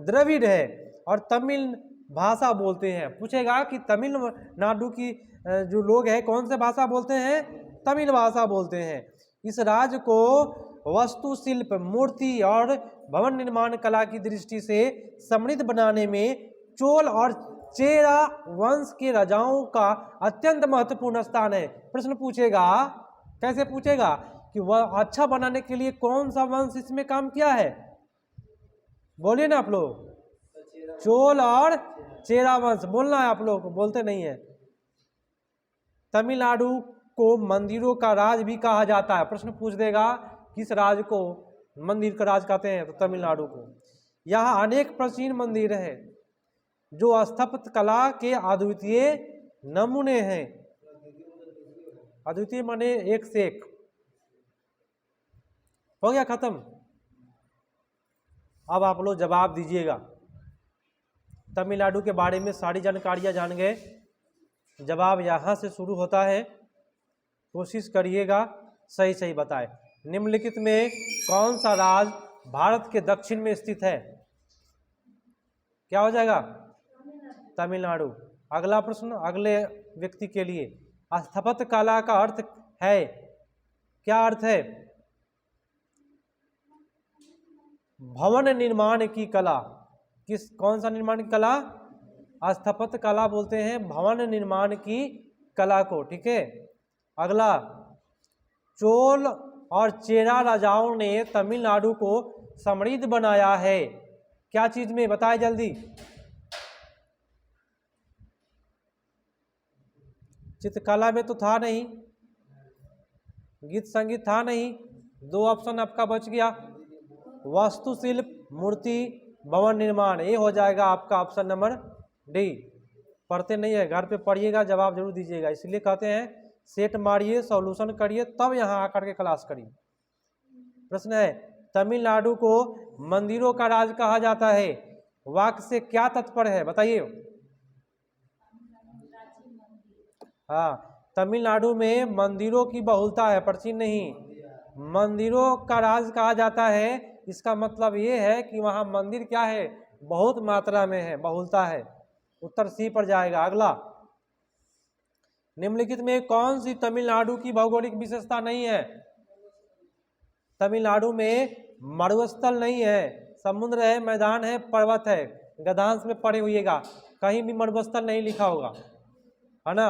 द्रविड़ है और तमिल भाषा बोलते हैं। पूछेगा कि तमिलनाडु की जो लोग हैं कौन से भाषा बोलते हैं? तमिल भाषा बोलते हैं। इस राज्य को वास्तुशिल्प, मूर्ति और भवन निर्माण कला की दृष्टि से समृद्ध बनाने में चोल और चेरा वंश के राजाओं का अत्यंत महत्वपूर्ण स्थान है। प्रश्न पूछेगा, कैसे पूछेगा कि वह अच्छा बनाने के लिए कौन सा वंश इसमें काम किया है? बोलिए ना आप लोग, चोल और चेरा वंश बोलना है आप लोग, बोलते नहीं है। तमिलनाडु को मंदिरों का राज भी कहा जाता है। प्रश्न पूछ देगा किस राज्य को मंदिर का राज कहते हैं? तो तमिलनाडु को। यहाँ अनेक प्राचीन मंदिर है जो स्थापत्य कला के अद्वितीय नमूने हैं। अद्वितीय माने एक से एक। हो गया खत्म। अब आप लोग जवाब दीजिएगा। तमिलनाडु के बारे में सारी जानकारियां जान गए। जवाब यहाँ से शुरू होता है, कोशिश करिएगा सही सही बताए। निम्नलिखित में कौन सा राज्य भारत के दक्षिण में स्थित है? क्या हो जाएगा? तमिलनाडु। अगला प्रश्न अगले व्यक्ति के लिए, स्थापत्य कला का अर्थ है, क्या अर्थ है? भवन निर्माण की कला। कौन सा निर्माण की कला? स्थापत्य कला बोलते हैं भवन निर्माण की कला को, ठीक है। अगला, चोल और चेरा राजाओं ने तमिलनाडु को समृद्ध बनाया है, क्या चीज में? बताए जल्दी। चित्रकला में तो था नहीं, गीत संगीत था नहीं, 2 ऑप्शन आपका बच गया, वास्तुशिल्प, मूर्ति, भवन निर्माण। ये हो जाएगा आपका ऑप्शन नंबर डी। पढ़ते नहीं है, घर पे पढ़िएगा, जवाब जरूर दीजिएगा। इसलिए कहते हैं सेट मारिए, सॉल्यूशन करिए, तब यहाँ आकर के क्लास करिए। प्रश्न है, तमिलनाडु को मंदिरों का राज्य कहा जाता है, वाक्य से क्या तात्पर्य है? बताइए। हाँ, तमिलनाडु में मंदिरों की बहुलता है, प्राचीन नहीं। मंदिरों का राज्य कहा जाता है, इसका मतलब ये है कि वहाँ मंदिर क्या है? बहुत मात्रा में है, बहुलता है। उत्तर सी पर जाएगा। अगला, निम्नलिखित में कौन सी तमिलनाडु की भौगोलिक विशेषता नहीं है? तमिलनाडु में मरुस्थल नहीं है, समुद्र है, मैदान है, पर्वत है। गद्यांश में पढ़े हुइएगा, कहीं भी मरुस्थल नहीं लिखा होगा, है ना।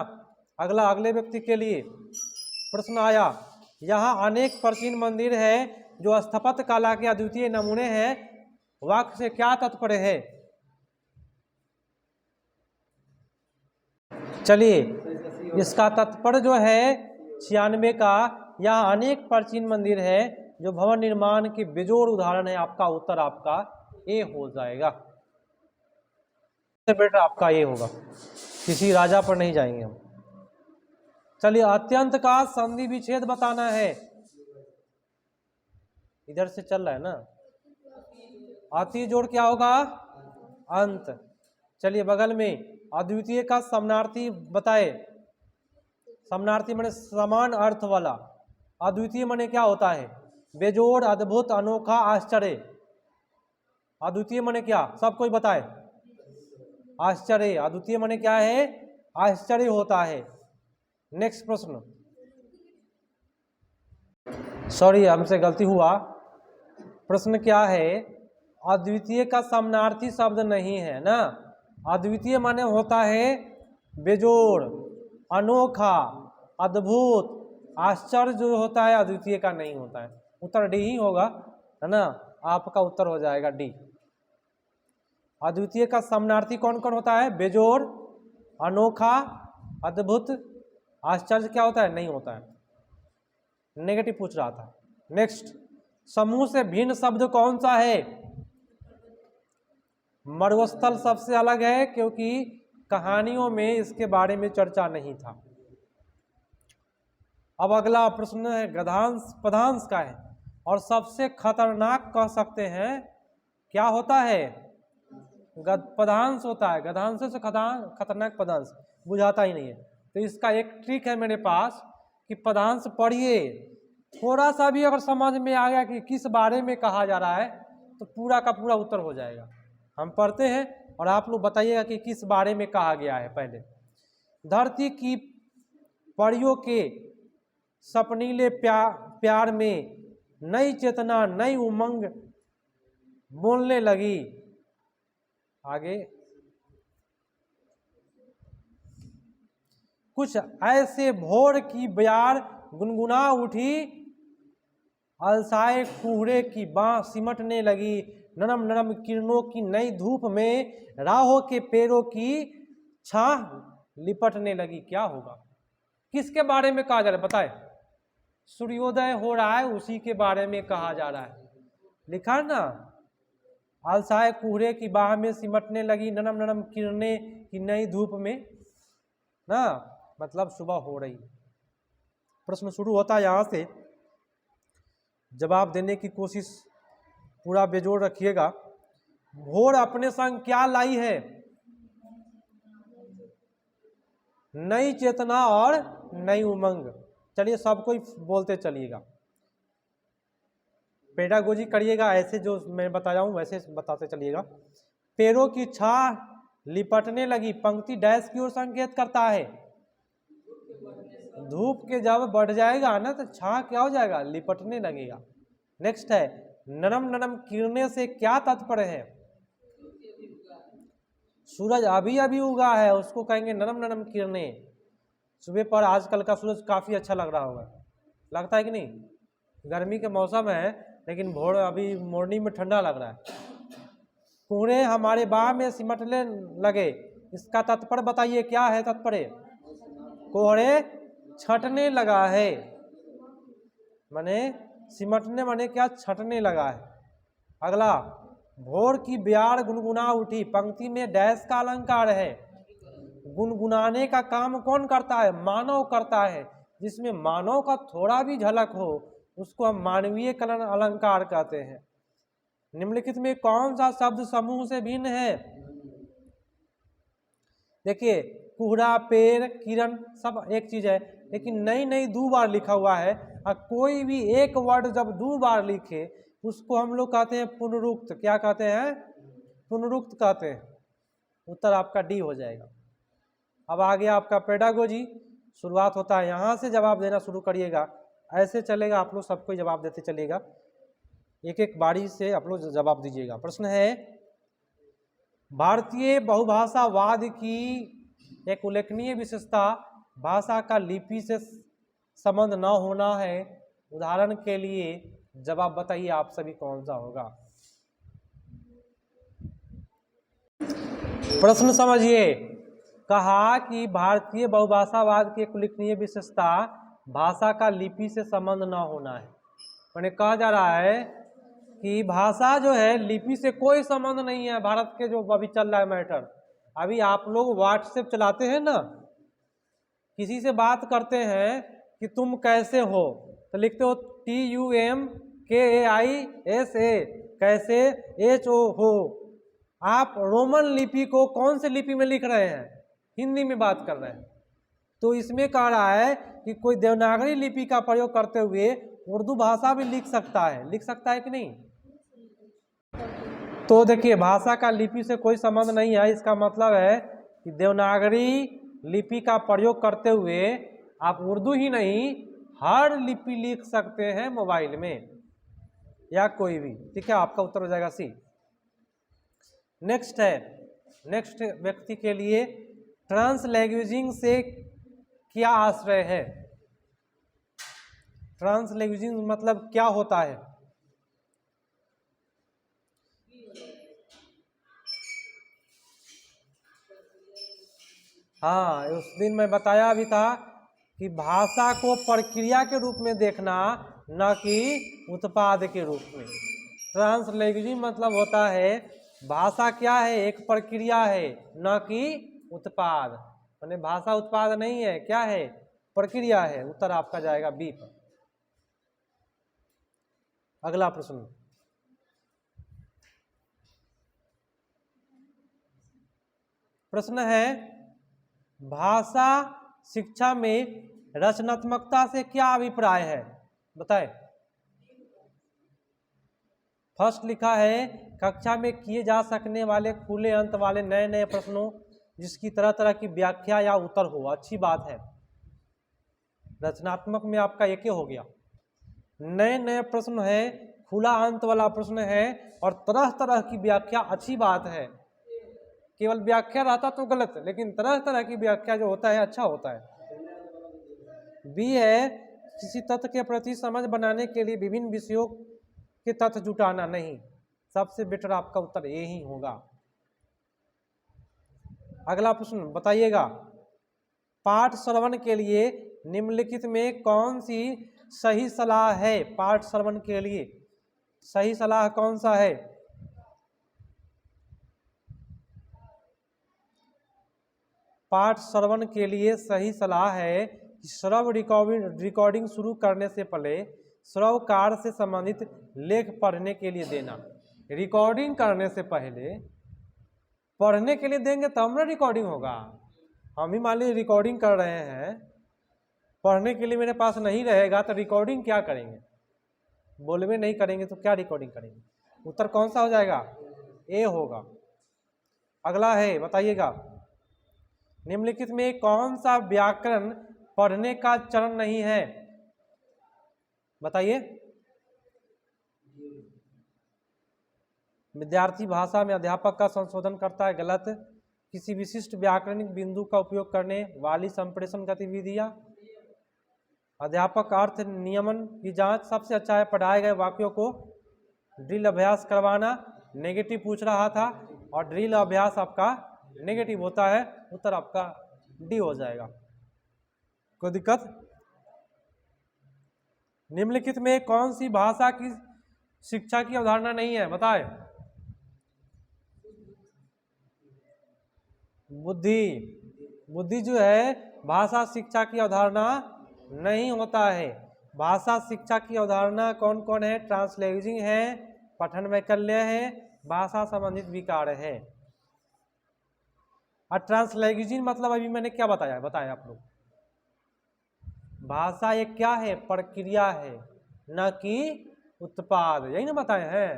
अगला, अगले व्यक्ति के लिए प्रश्न आया, यहाँ अनेक प्राचीन मंदिर है जो स्थापत्य कला के अद्वितीय नमूने हैं, वाक्य से क्या तात्पर्य है? चलिए, इसका तात्पर्य जो है 96 का, यहाँ अनेक प्राचीन मंदिर है जो भवन निर्माण के बेजोड़ उदाहरण है। आपका उत्तर आपका ए हो जाएगा। बेटा आपका ए होगा, किसी राजा पर नहीं जाएंगे हम। चलिए, अत्यंत का संधि विच्छेद बताना है। इधर से चल रहा है ना, अति जोड़ क्या होगा? अंत। चलिए, बगल में अद्वितीय का समानार्थी बताए। समानार्थी माने समान अर्थ वाला, अद्वितीय माने क्या होता है? बेजोड़, अद्भुत, अनोखा, आश्चर्य। अद्वितीय माने क्या? सब कोई बताए। आश्चर्य। अद्वितीय माने क्या है? आश्चर्य होता है। नेक्स्ट प्रश्न, सॉरी हमसे गलती हुआ। प्रश्न क्या है? अद्वितीय का समानार्थी शब्द नहीं है ना। अद्वितीय माने होता है बेजोड़, अनोखा, अद्भुत, आश्चर्य जो होता है अद्वितीय का नहीं होता है। उत्तर डी ही होगा, है ना। आपका उत्तर हो जाएगा डी। अद्वितीय का समानार्थी कौन कौन होता है? बेजोड़, अनोखा, अद्भुत, आश्चर्य क्या होता है? नहीं होता है। नेगेटिव पूछ रहा था। नेक्स्ट, समूह से भिन्न शब्द कौन सा है? मरुस्थल सबसे अलग है, क्योंकि कहानियों में इसके बारे में चर्चा नहीं था। अब अगला प्रश्न है गद्यांश पदांश का है, और सबसे खतरनाक कह सकते हैं क्या होता है? पदांश होता है। गद्यांश से खतरनाक पदांश बुझाता ही नहीं है। तो इसका एक ट्रिक है मेरे पास कि पदांश पढ़िए, थोड़ा सा भी अगर समझ में आ गया कि किस बारे में कहा जा रहा है तो पूरा का पूरा उत्तर हो जाएगा। हम पढ़ते हैं और आप लोग बताइएगा कि किस बारे में कहा गया है। पहले, धरती की परियों के सपनीले प्यार में नई चेतना, नई उमंग बोलने लगी। आगे, कुछ ऐसे भोर की बयार गुनगुना उठी, अलसाए कुहरे की बाँ सिमटने लगी, नरम नरम किरणों की नई धूप में राहों के पेड़ों की छाह लिपटने लगी। क्या होगा? किसके बारे में कहा जा रहा है? बताए। सूर्योदय हो रहा है, उसी के बारे में कहा जा रहा है। लिखा है ना, अलसाए कुहरे की बाह में सिमटने लगी, नरम नरम किरणें की नई धूप में ना, मतलब सुबह हो रही। प्रश्न शुरू होता है यहाँ से, जवाब देने की कोशिश पूरा बेजोड़ रखिएगा। भोर अपने संग क्या लाई है? नई चेतना और नई उमंग। चलिए सबको ही बोलते चलिएगा, पेडागोजी करिएगा, ऐसे जो मैं बताया हूं वैसे बताते चलिएगा। पैरों की छाह लिपटने लगी, पंक्ति डैश की ओर संकेत करता है। धूप के जब बढ़ जाएगा ना तो छाह क्या हो जाएगा? लिपटने लगेगा। नेक्स्ट है, नरम नरम किरणें से क्या तात्पर्य है? सूरज अभी अभी उगा है, उसको कहेंगे नरम नरम किरणें। सुबह पर आजकल का सूरज काफी अच्छा लग रहा होगा, लगता है कि नहीं? गर्मी के मौसम है लेकिन भोर अभी मॉर्निंग में ठंडा लग रहा है। कोहरे हमारे बाह में सिमटने लगे, इसका तात्पर्य बताइए, क्या है तात्पर्य? कोहरे छटने लगा है, माने सिमटने माने क्या? छटने लगा है। अगला, भोर की ब्यार गुनगुना उठी, पंक्ति में डैश का अलंकार है। गुनगुनाने का काम कौन करता है? मानव करता है। जिसमें मानव का थोड़ा भी झलक हो उसको हम मानवीय कलन अलंकार कहते हैं। निम्नलिखित में कौन सा शब्द समूह से भिन्न है? देखिए, कुहरा, पेड़, किरण सब एक चीज है, लेकिन नई नई 2 बार लिखा हुआ है। और कोई भी एक वर्ड जब 2 बार लिखे उसको हम लोग कहते हैं पुनरुक्त। क्या कहते हैं? पुनरुक्त कहते हैं। उत्तर आपका डी हो जाएगा। अब आगे आपका पेडागोजी शुरुआत होता है, यहाँ से जवाब देना शुरू करिएगा। ऐसे चलेगा, आप लोग सबको जवाब देते चलिएगा, एक एक बारी से आप लोग जवाब दीजिएगा। प्रश्न है, भारतीय बहुभाषावाद की एक उल्लेखनीय विशेषता भाषा का लिपि से संबंध न होना है। उदाहरण के लिए जवाब बताइए आप सभी कौन सा होगा? प्रश्न समझिए, कहा कि भारतीय बहुभाषावाद की एक उल्लेखनीय विशेषता भाषा का लिपि से संबंध न होना है। मैंने कहा जा रहा है कि भाषा जो है लिपि से कोई संबंध नहीं है। भारत के जो अभी चल रहा है मैटर, अभी आप लोग व्हाट्सएप चलाते हैं ना, किसी से बात करते हैं कि तुम कैसे हो, तो लिखते हो TUMKAISA, कैसे, HO हो। आप रोमन लिपि को कौन से लिपि में लिख रहे हैं? हिंदी में बात कर रहे हैं। तो इसमें कह रहा है कि कोई देवनागरी लिपि का प्रयोग करते हुए उर्दू भाषा भी लिख सकता है। लिख सकता है कि नहीं? तो देखिए, भाषा का लिपि से कोई संबंध नहीं है। इसका मतलब है कि देवनागरी लिपि का प्रयोग करते हुए आप उर्दू ही नहीं हर लिपि लिख सकते हैं मोबाइल में, या कोई भी। ठीक है, आपका उत्तर हो जाएगा सी। नेक्स्ट है, नेक्स्ट व्यक्ति के लिए ट्रांसलैंग्वेजिंग से क्या आश्रय है? ट्रांसलैंग्वेजिंग मतलब क्या होता है? हाँ, उस दिन मैं बताया भी था कि भाषा को प्रक्रिया के रूप में देखना, न कि उत्पाद के रूप में। ट्रांसलैंग्वेजिंग मतलब होता है भाषा क्या है? एक प्रक्रिया है, न कि उत्पाद। माने भाषा उत्पाद नहीं है, क्या है? प्रक्रिया है। उत्तर आपका जाएगा बी पर। अगला प्रश्न, प्रश्न है, भाषा शिक्षा में रचनात्मकता से क्या अभिप्राय है? बताएं। फर्स्ट लिखा है, कक्षा में किए जा सकने वाले खुले अंत वाले नए नए प्रश्नों जिसकी तरह तरह की व्याख्या या उत्तर हो। अच्छी बात है, रचनात्मक में आपका एक ही हो गया। नए नए प्रश्न है, खुला अंत वाला प्रश्न है, और तरह तरह की व्याख्या। अच्छी बात है, केवल व्याख्या रहता तो गलत, लेकिन तरह तरह की व्याख्या जो होता है अच्छा होता है। बी है, किसी तथ्य के प्रति समझ बनाने के लिए विभिन्न विषयों के तथ्य जुटाना। नहीं, सबसे बेटर आपका उत्तर यही होगा। अगला प्रश्न बताइएगा, पाठ श्रवण के लिए निम्नलिखित में कौन सी सही सलाह है? पाठ श्रवण के लिए सही सलाह कौन सा है? पाठ श्रवण के लिए सही सलाह है कि श्रव्य रिकॉर्डिंग शुरू करने से पहले सरोकार से संबंधित लेख पढ़ने के लिए देना। रिकॉर्डिंग करने से पहले पढ़ने के लिए देंगे तब ना रिकॉर्डिंग होगा। हम भी मान लीजिए रिकॉर्डिंग कर रहे हैं, पढ़ने के लिए मेरे पास नहीं रहेगा तो रिकॉर्डिंग क्या करेंगे? बोलवे नहीं करेंगे तो क्या रिकॉर्डिंग करेंगे? उत्तर कौन सा हो जाएगा? ए होगा। अगला है, बताइएगा, निम्नलिखित में कौन सा व्याकरण पढ़ने का चरण नहीं है? बताइए। विद्यार्थी भाषा में अध्यापक का संशोधन करता है, गलत। किसी विशिष्ट व्याकरणिक बिंदु का उपयोग करने वाली संप्रेषण गतिविधियां। अध्यापक अर्थ नियमन की जांच। सबसे अच्छा है पढ़ाए गए वाक्यों को ड्रिल अभ्यास करवाना। नेगेटिव पूछ रहा था और ड्रिल अभ्यास आपका नेगेटिव होता है, उत्तर आपका डी हो जाएगा। कोई दिक्कत? निम्नलिखित में कौन सी भाषा की शिक्षा की अवधारणा नहीं है? बताए। बुद्धि। बुद्धि जो है भाषा शिक्षा की अवधारणा नहीं होता है। भाषा शिक्षा की अवधारणा कौन कौन है? ट्रांसलैंग्वेजिंग है, पठन वैकल्य है, भाषा संबंधित विकार है। और ट्रांसलैंग्वेजिंग मतलब अभी मैंने क्या बताया आप लोग। भाषा एक क्या है? प्रक्रिया है, न कि उत्पाद। यही ना बताए हैं।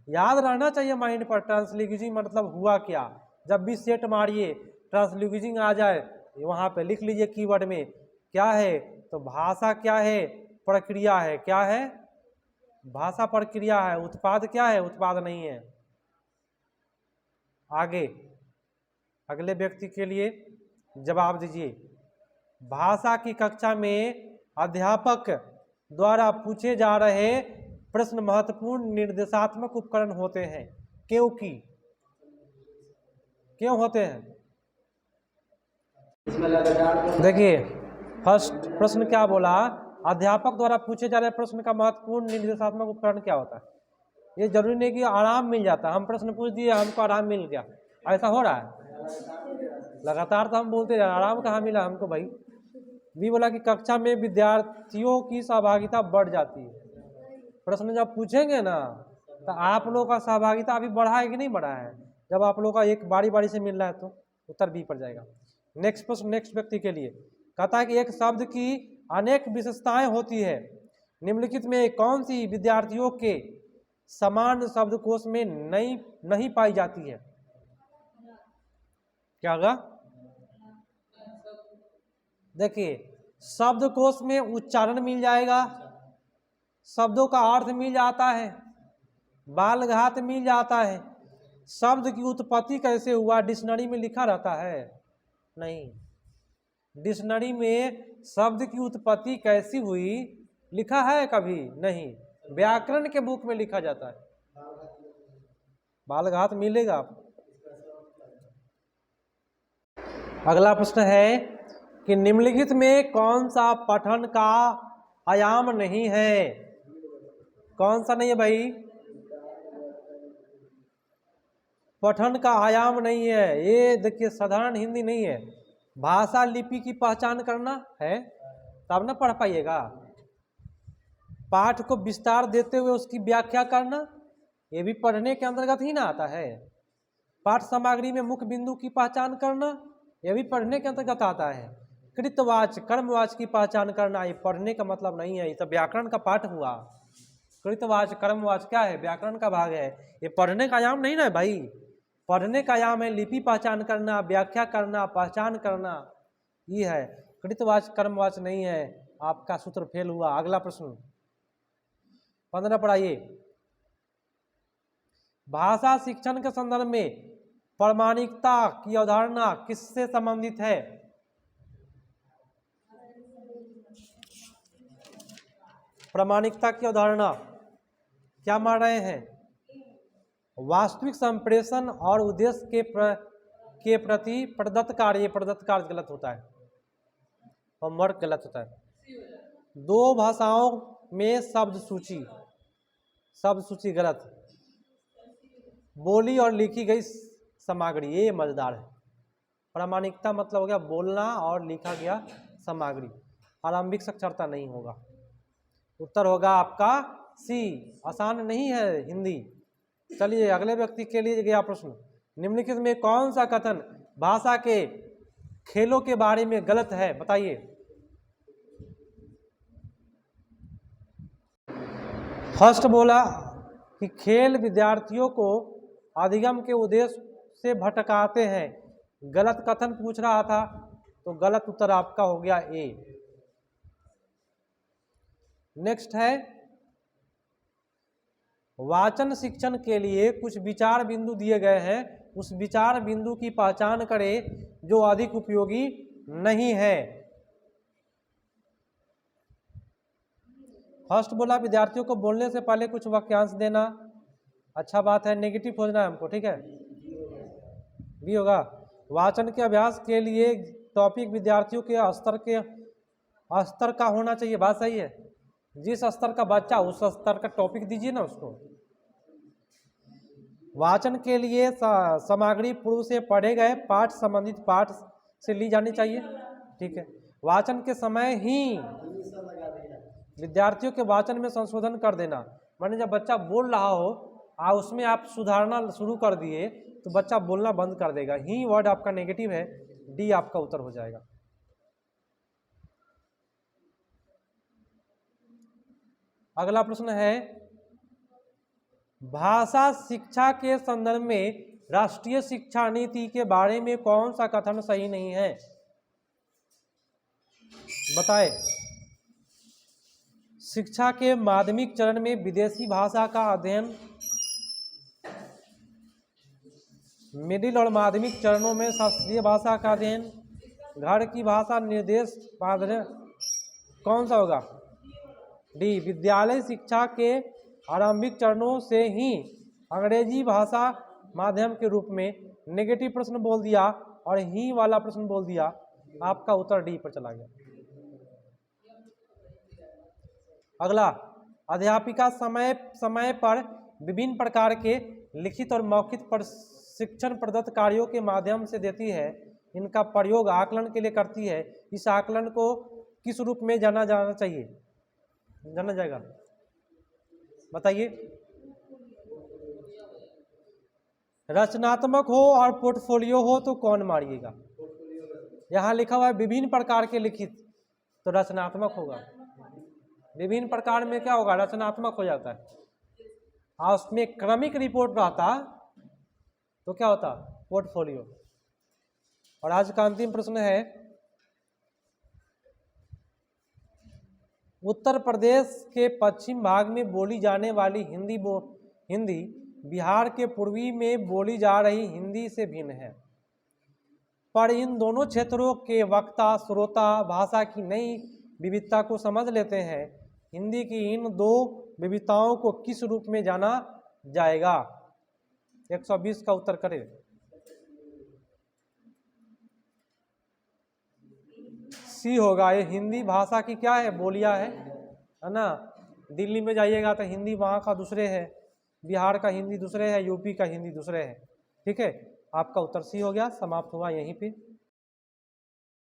याद रहना चाहिए माइंड पर। ट्रांसलैंग्वेजिंग मतलब हुआ क्या। जब भी सेट मारिए ट्रांसलैंग्वेजिंग आ जाए, वहां पे लिख लीजिए कीवर्ड में क्या है। तो भाषा क्या है? प्रक्रिया है। क्या है? भाषा प्रक्रिया है। उत्पाद क्या है? उत्पाद नहीं है। आगे अगले व्यक्ति के लिए जवाब दीजिए। भाषा की कक्षा में अध्यापक द्वारा पूछे जा रहे प्रश्न महत्वपूर्ण निर्देशात्मक उपकरण होते हैं, क्योंकि क्यों होते हैं? देखिए, फर्स्ट प्रश्न क्या बोला? अध्यापक द्वारा पूछे जा रहे प्रश्न का महत्वपूर्ण निर्देशात्मक उपकरण क्या होता है? ये जरूरी नहीं कि आराम मिल जाता। हम प्रश्न पूछ दिए, हमको आराम मिल गया, ऐसा हो रहा है? लगातार तो हम बोलते रहे, आराम कहाँ मिला हमको भाई। भी बोला कि कक्षा में विद्यार्थियों की सहभागिता बढ़ जाती है। प्रश्न जब पूछेंगे ना तो आप लोगों का सहभागिता अभी बढ़ा है कि नहीं बढ़ा है? जब आप लोगों का एक बारी बारी से मिल रहा है तो उत्तर बी पर जाएगा। नेक्स्ट प्रश्न नेक्स्ट व्यक्ति के लिए कहता है कि एक शब्द की अनेक विशेषताएं होती है, निम्नलिखित में कौन सी विद्यार्थियों के समान शब्दकोश में नहीं पाई जाती है? क्या होगा? देखिए, शब्दकोश में उच्चारण मिल जाएगा, शब्दों का अर्थ मिल जाता है, बालघात मिल जाता है। शब्द की उत्पत्ति कैसे हुआ डिक्शनरी में लिखा रहता है? नहीं। डिक्शनरी में शब्द की उत्पत्ति कैसी हुई लिखा है कभी? नहीं। व्याकरण के बुक में लिखा जाता है। बालघात मिलेगा। अगला प्रश्न है कि निम्नलिखित में कौन सा पठन का आयाम नहीं है? कौन सा नहीं है भाई? पठन का आयाम नहीं है। ये देखिए, साधारण हिंदी नहीं है। भाषा लिपि की पहचान करना है तब ना पढ़ पाइएगा। पाठ को विस्तार देते हुए उसकी व्याख्या करना, ये भी पढ़ने के अंतर्गत ही ना आता है। पाठ सामग्री में मुख्य बिंदु की पहचान करना, यह भी पढ़ने के अंतर्गत आता है। कृतवाच कर्मवाच की पहचान करना, ये पढ़ने का मतलब नहीं है, ये तो व्याकरण का पाठ हुआ। कृतवाच कर्मवाच क्या है? व्याकरण का भाग है। ये पढ़ने का आयाम नहीं ना है भाई। पढ़ने का आयाम है लिपि पहचान करना, व्याख्या करना, पहचान करना, ये है। कृतवाच कर्मवाच नहीं है। आपका सूत्र फेल हुआ। अगला प्रश्न 15 पढ़ाइए। भाषा शिक्षण के संदर्भ में प्रामाणिकता की अवधारणा किससे संबंधित है? प्रामाणिकता की अवधारणा क्या मान रहे हैं? वास्तविक संप्रेषण और उद्देश्य के प्रति प्रदत्त कार्य। प्रदत्त कार्य गलत होता है, होमवर्क गलत होता है। दो भाषाओं में शब्द सूची गलत। बोली और लिखी गई सामग्री, ये मजेदार है। प्रामाणिकता मतलब हो गया बोलना और लिखा गया सामग्री। आरंभिक साक्षरता नहीं होगा। उत्तर होगा आपका सी। आसान नहीं है हिंदी। चलिए अगले व्यक्ति के लिए गया प्रश्न। निम्नलिखित में कौन सा कथन भाषा के खेलों के बारे में गलत है, बताइए। फर्स्ट बोला कि खेल विद्यार्थियों को अधिगम के उद्देश्य से भटकाते हैं। गलत कथन पूछ रहा था, तो गलत उत्तर आपका हो गया ए। नेक्स्ट है, वाचन शिक्षण के लिए कुछ विचार बिंदु दिए गए हैं, उस विचार बिंदु की पहचान करें जो अधिक उपयोगी नहीं है। फर्स्ट बोला विद्यार्थियों को बोलने से पहले कुछ वाक्यांश देना, अच्छा बात है, नेगेटिव खोजना है हमको, ठीक है, बी होगा। वाचन के अभ्यास के लिए टॉपिक विद्यार्थियों के स्तर का होना चाहिए, बात सही है। जिस स्तर का बच्चा उस स्तर का टॉपिक दीजिए ना उसको। वाचन के लिए सामग्री पूर्व से पढ़े गए पाठ संबंधित पाठ से ली जानी चाहिए, ठीक है। वाचन के समय ही विद्यार्थियों के वाचन में संशोधन कर देना, माने जब बच्चा बोल रहा हो उसमें आप सुधारना शुरू कर दिए तो बच्चा बोलना बंद कर देगा। ही वर्ड आपका नेगेटिव है, डी आपका उत्तर हो जाएगा। अगला प्रश्न है, भाषा शिक्षा के संदर्भ में राष्ट्रीय शिक्षा नीति के बारे में कौन सा कथन सही नहीं है, बताएं। शिक्षा के माध्यमिक चरण में विदेशी भाषा का अध्ययन, मिडिल और माध्यमिक चरणों में शास्त्रीय भाषा का अध्ययन, घर की भाषा निर्देश कौन सा होगा, डी। विद्यालय शिक्षा के आरंभिक चरणों से ही अंग्रेजी भाषा माध्यम के रूप में, नेगेटिव प्रश्न बोल दिया और ही वाला प्रश्न बोल दिया, आपका उत्तर डी पर चला गया। अगला, अध्यापिका समय समय पर विभिन्न प्रकार के लिखित और मौखिक प्रशिक्षण प्रदत्त कार्यों के माध्यम से देती है, इनका प्रयोग आकलन के लिए करती है। इस आकलन को किस रूप में जाना चाहिए, जाना जाएगा, बताइए। रचनात्मक हो और पोर्टफोलियो हो तो कौन मारिएगा। यहाँ लिखा हुआ है विभिन्न प्रकार के लिखित, तो रचनात्मक होगा। विभिन्न प्रकार में क्या होगा, रचनात्मक हो जाता है। और उसमें क्रमिक रिपोर्ट रहता तो क्या होता, पोर्टफोलियो। और आज का अंतिम प्रश्न है, उत्तर प्रदेश के पश्चिम भाग में बोली जाने वाली हिंदी बिहार के पूर्वी में बोली जा रही हिंदी से भिन्न है, पर इन दोनों क्षेत्रों के वक्ता श्रोता भाषा की नई विविधता को समझ लेते हैं। हिंदी की इन दो विविधताओं को किस रूप में जाना जाएगा, 120 का उत्तर करें। सी होगा, ये हिंदी भाषा की क्या है, बोलियां है ना। दिल्ली में जाइएगा तो हिंदी वहाँ का दूसरे है, बिहार का हिंदी दूसरे है, यूपी का हिंदी दूसरे है, ठीक है। आपका उत्तर सी हो गया, समाप्त हुआ यहीं पे।